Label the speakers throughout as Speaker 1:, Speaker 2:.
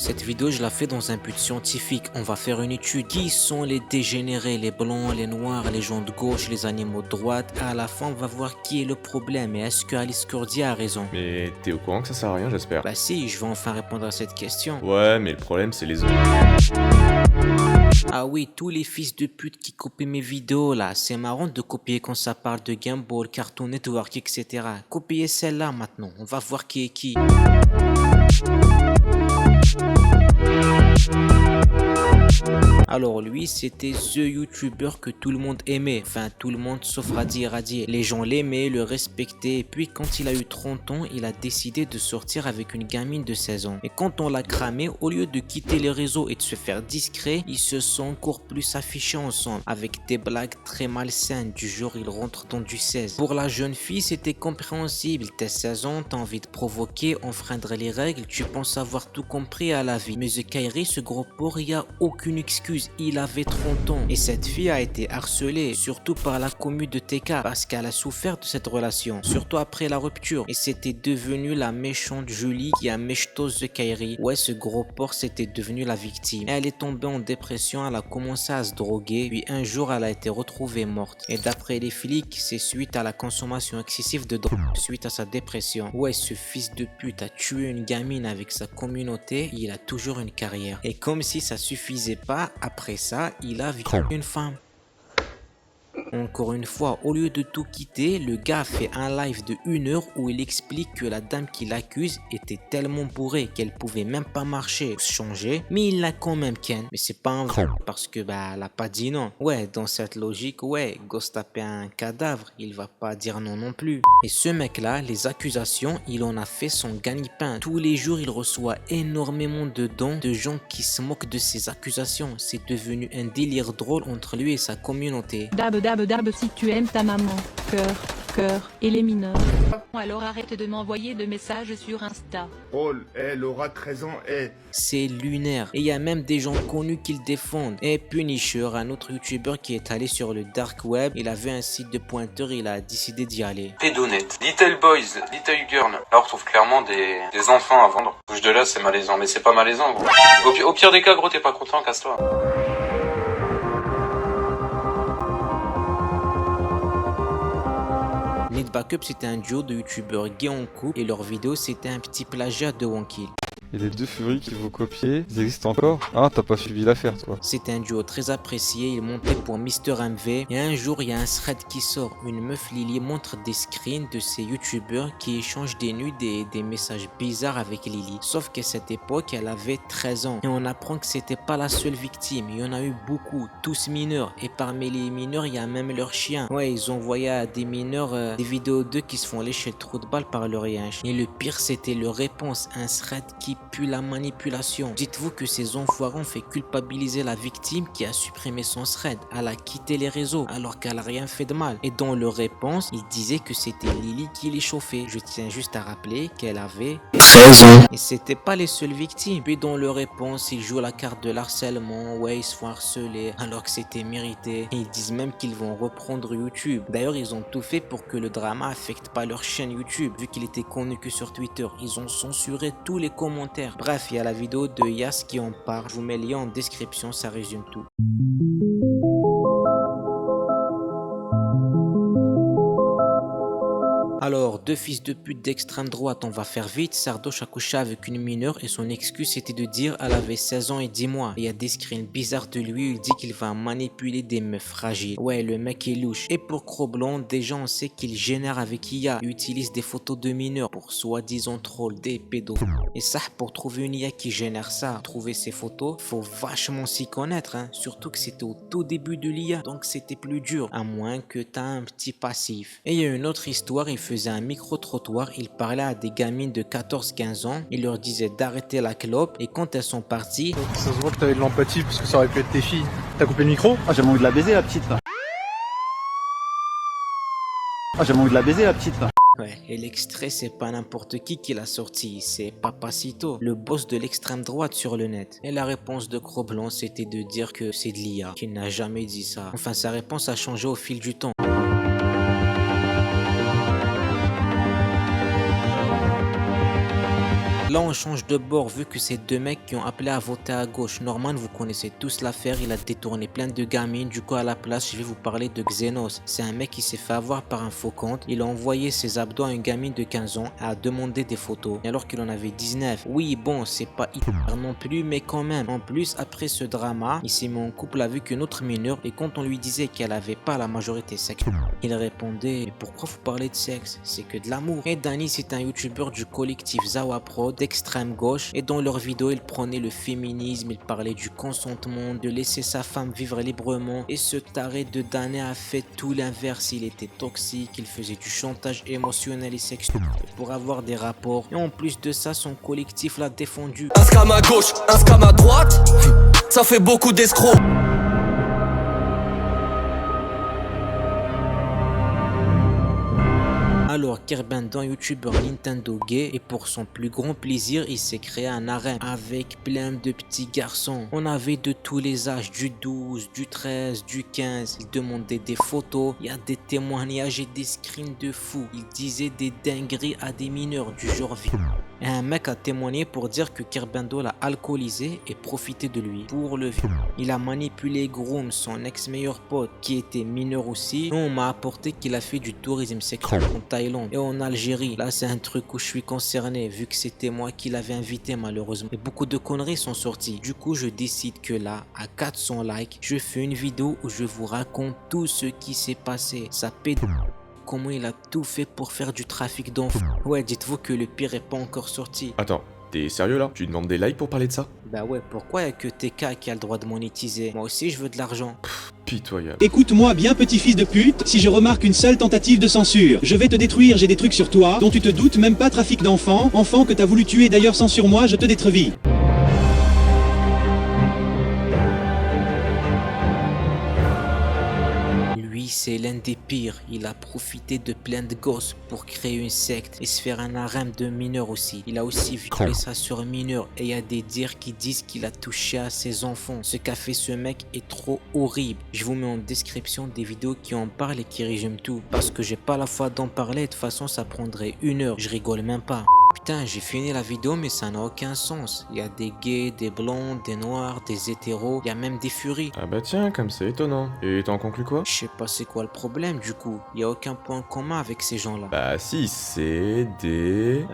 Speaker 1: Cette vidéo, je la fais dans un but scientifique. On va faire une étude. Qui sont les dégénérés, les blancs, les noirs, les gens de gauche, les animaux de droite. À la fin, on va voir qui est le problème et est-ce que Alice Cordy a raison.
Speaker 2: Mais t'es au courant que ça sert à rien, j'espère.
Speaker 1: Bah si, je vais enfin répondre à cette question.
Speaker 2: Ouais, mais le problème c'est les autres.
Speaker 1: Ah oui, tous les fils de pute qui copient mes vidéos là, c'est marrant de copier quand ça parle de Gumball, Cartoon Network, etc. Copiez celle-là maintenant, on va voir qui est qui. Alors lui, c'était The YouTuber que tout le monde aimait, enfin tout le monde sauf Radi Radier. Les gens l'aimaient, le respectaient, et puis quand il a eu 30 ans, il a décidé de sortir avec une gamine de 16 ans. Et quand on l'a cramé, au lieu de quitter les réseaux et de se faire discret, ils se sont encore plus affichés ensemble, avec des blagues très malsaines, du genre il rentre dans du 16. Pour la jeune fille, c'était compréhensible, t'as 16 ans, t'as envie de provoquer, enfreindre les règles, tu penses avoir tout compris à la vie. Mais The Kairi, ce gros porc, il y a aucune excuse, il avait 30 ans. Et cette fille a été harcelée, surtout par la commu de TK, parce qu'elle a souffert de cette relation, surtout après la rupture. Et c'était devenu la méchante Julie qui a méchtos The Kairi. Ouais, ce gros porc, c'était devenu la victime. Et elle est tombée en dépression, elle a commencé à se droguer, puis un jour, elle a été retrouvée morte. Et d'après les flics, c'est suite à la consommation excessive de drogue, suite à sa dépression. Ouais, ce fils de pute a tué une gamine avec sa communauté, il a toujours une carrière. Et comme si ça suffisait pas, après ça, il a violé une femme. Encore une fois, au lieu de tout quitter, le gars fait un live de 1 heure où il explique que la dame qui l'accuse était tellement bourrée qu'elle pouvait même pas marcher ou se changer, mais il l'a quand même ken. Mais c'est pas un vrai parce que elle a pas dit non. Ouais, dans cette logique, ouais, Ghost taper un cadavre, il va pas dire non non plus. Et ce mec là, les accusations, il en a fait son gagne-pain. Tous les jours, il reçoit énormément de dons de gens qui se moquent de ses accusations. C'est devenu un délire drôle entre lui et sa communauté.
Speaker 3: Dab si tu aimes ta maman, cœur, et les mineurs. Alors arrête de m'envoyer de messages sur Insta.
Speaker 4: Oh, Laura, 13 ans,
Speaker 1: C'est lunaire. Et il y a même des gens connus qui le défendent. Et Punisher, un autre youtubeur qui est allé sur le dark web, il avait un site de pointeur, il a décidé d'y aller.
Speaker 5: Pédonet, Little Boys, Little Girl. Là on retrouve clairement des enfants à vendre. Bouge de là, c'est malaisant, mais c'est pas malaisant gros. Au pire des cas gros, t'es pas content, casse-toi.
Speaker 1: Need Backup, c'était un duo de youtubeurs gays en couple et leur vidéo c'était un petit plagiat de Wonkill.
Speaker 6: Et les deux furies qui vous copiez, ils existent encore? Ah, t'as pas suivi l'affaire, toi.
Speaker 1: C'était un duo très apprécié, il montait pour Mister MV. Et un jour, il y a un thread qui sort. Une meuf Lily montre des screens de ces youtubeurs qui échangent des nudes et des messages bizarres avec Lily. Sauf qu'à cette époque, elle avait 13 ans. Et on apprend que c'était pas la seule victime. Il y en a eu beaucoup, tous mineurs. Et parmi les mineurs, il y a même leurs chiens. Ouais, ils ont envoyé à des mineurs des vidéos d'eux qui se font lécher le trou de balle par leur yinche. Et le pire, c'était leur réponse. Un thread qui pue la manipulation. Dites-vous que ces enfoirés ont fait culpabiliser la victime qui a supprimé son thread. Elle a quitté les réseaux alors qu'elle a rien fait de mal. Et dans leur réponse, ils disaient que c'était Lily qui les chauffait. Je tiens juste à rappeler qu'elle avait 13 ans. Et c'était pas les seules victimes. Puis dans leur réponse, ils jouent la carte de l'harcèlement. Ouais, ils se font harceler alors que c'était mérité. Et ils disent même qu'ils vont reprendre YouTube. D'ailleurs, ils ont tout fait pour que le drama affecte pas leur chaîne YouTube, vu qu'il était connu que sur Twitter. Ils ont censuré tous les commentaires. Bref, il y a la vidéo de Yas qui en parle. Je vous mets le lien en description, ça résume tout. Alors, deux fils de pute d'extrême droite, on va faire vite. Sardoche a couché avec une mineure et son excuse c'était de dire elle avait 16 ans et 10 mois. Il y a des screens bizarres de lui où il dit qu'il va manipuler des meufs fragiles. Ouais, le mec est louche. Et pour Cro-Blanc, déjà on sait qu'il génère avec IA. Il utilise des photos de mineurs pour soi-disant troll des pédos. Et ça, pour trouver une IA qui génère ça, trouver ces photos, faut vachement s'y connaître. Hein. Surtout que c'était au tout début de l'IA, donc c'était plus dur. À moins que t'as un petit passif. Et il y a une autre histoire, il faisait un micro-trottoir, il parlait à des gamines de 14-15 ans, il leur disait d'arrêter la clope et quand elles sont parties...
Speaker 7: Ça se voit que t'avais de l'empathie parce que ça aurait pu être tes filles. T'as coupé le micro?
Speaker 8: Ah, j'avais envie de la baiser la petite là. Ah, j'avais envie de la baiser la petite là.
Speaker 1: Ouais, et l'extrait c'est pas n'importe qui l'a sorti, c'est Papacito, le boss de l'extrême droite sur le net. Et la réponse de Cro-Blanc c'était de dire que c'est de l'IA, qu'il n'a jamais dit ça. Enfin sa réponse a changé au fil du temps. Là on change de bord vu que c'est deux mecs qui ont appelé à voter à gauche. Norman, vous connaissez tous l'affaire, il a détourné plein de gamines. Du coup à la place je vais vous parler de Xenos. C'est un mec qui s'est fait avoir par un faux compte. Il a envoyé ses abdos à une gamine de 15 ans et a demandé des photos alors qu'il en avait 19. Oui bon, c'est pas hyper non plus, mais quand même. En plus après ce drama, il s'est mis en couple avec une autre mineure et quand on lui disait qu'elle avait pas la majorité sexuelle, il répondait mais pourquoi vous parlez de sexe, c'est que de l'amour. Et Danny, c'est un youtubeur du collectif Zawa Pro d'extrême gauche et dans leurs vidéos il prenait le féminisme, il parlait du consentement, de laisser sa femme vivre librement. Et ce taré de Danny a fait tout l'inverse, il était toxique, il faisait du chantage émotionnel et sexuel pour avoir des rapports. Et en plus de ça, son collectif l'a défendu.
Speaker 9: Un scam à gauche, un scam à droite, ça fait beaucoup d'escrocs.
Speaker 1: Alors Kerbin, youtubeur Nintendo gay, et pour son plus grand plaisir il s'est créé un harem avec plein de petits garçons. On avait de tous les âges, du 12, du 13, du 15. Il demandait des photos, il y a des témoignages et des screens de fou. Il disait des dingueries à des mineurs du genre viol. Et un mec a témoigné pour dire que Kerbendo l'a alcoolisé et profité de lui pour le viol. Il a manipulé Groom, son ex meilleur pote qui était mineur aussi. Et on m'a apporté qu'il a fait du tourisme sexuel en Thaïlande et en Algérie. Là c'est un truc où je suis concerné vu que c'était moi qui l'avais invité malheureusement. Et beaucoup de conneries sont sorties. Du coup je décide que là, à 400 likes, je fais une vidéo où je vous raconte tout ce qui s'est passé. Ça pète. Comment il a tout fait pour faire du trafic d'enfants. Ouais, dites-vous que le pire est pas encore sorti.
Speaker 2: Attends, t'es sérieux là? Tu demandes des likes pour parler de ça?
Speaker 1: Bah ouais, pourquoi y'a que TK qui a le droit de monétiser? Moi aussi je veux de l'argent.
Speaker 2: Pitoyable.
Speaker 10: Écoute-moi bien petit fils de pute, si je remarque une seule tentative de censure, je vais te détruire, j'ai des trucs sur toi, dont tu te doutes même pas, trafic d'enfants, enfants que t'as voulu tuer d'ailleurs sans sur moi, je te détruis.
Speaker 1: C'est l'un des pires, il a profité de plein de gosses pour créer une secte et se faire un harem de mineurs aussi. Il a aussi violé sa sœur mineure et il y a des dires qui disent qu'il a touché à ses enfants. Ce qu'a fait ce mec est trop horrible. Je vous mets en description des vidéos qui en parlent et qui résument tout. Parce que j'ai pas la foi d'en parler, de toute façon ça prendrait 1 heure, je rigole même pas. Putain, j'ai fini la vidéo mais ça n'a aucun sens. Il y a des gays, des blondes, des noirs, des hétéros, il y a même des furies.
Speaker 2: Ah bah tiens, comme c'est étonnant. Et t'en conclus quoi?
Speaker 1: Je sais pas c'est quoi le problème du coup. Il y a aucun point commun avec ces gens-là.
Speaker 2: Bah si, c'est des...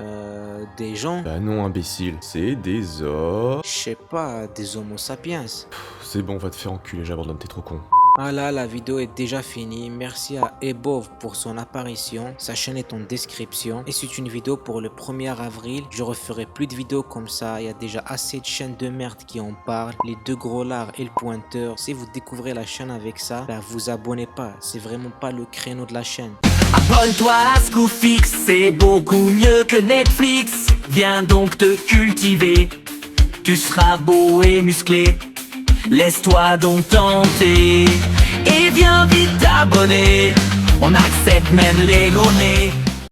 Speaker 1: Des gens?
Speaker 2: Bah non imbécile, c'est des hommes...
Speaker 1: Je sais pas, des homo sapiens.
Speaker 2: C'est bon, va te faire enculer, j'abandonne, t'es trop con.
Speaker 1: Ah là, la vidéo est déjà finie. Merci à Ebov pour son apparition. Sa chaîne est en description. Et c'est une vidéo pour le 1er avril. Je referai plus de vidéos comme ça. Il y a déjà assez de chaînes de merde qui en parlent. Les deux gros lards et le pointeur. Si vous découvrez la chaîne avec ça, bah vous abonnez pas. C'est vraiment pas le créneau de la chaîne.
Speaker 9: Abonne-toi à Scoofix, c'est beaucoup mieux que Netflix. Viens donc te cultiver, tu seras beau et musclé. Laisse-toi donc tenter et viens vite t'abonner. On accepte même les gros nez.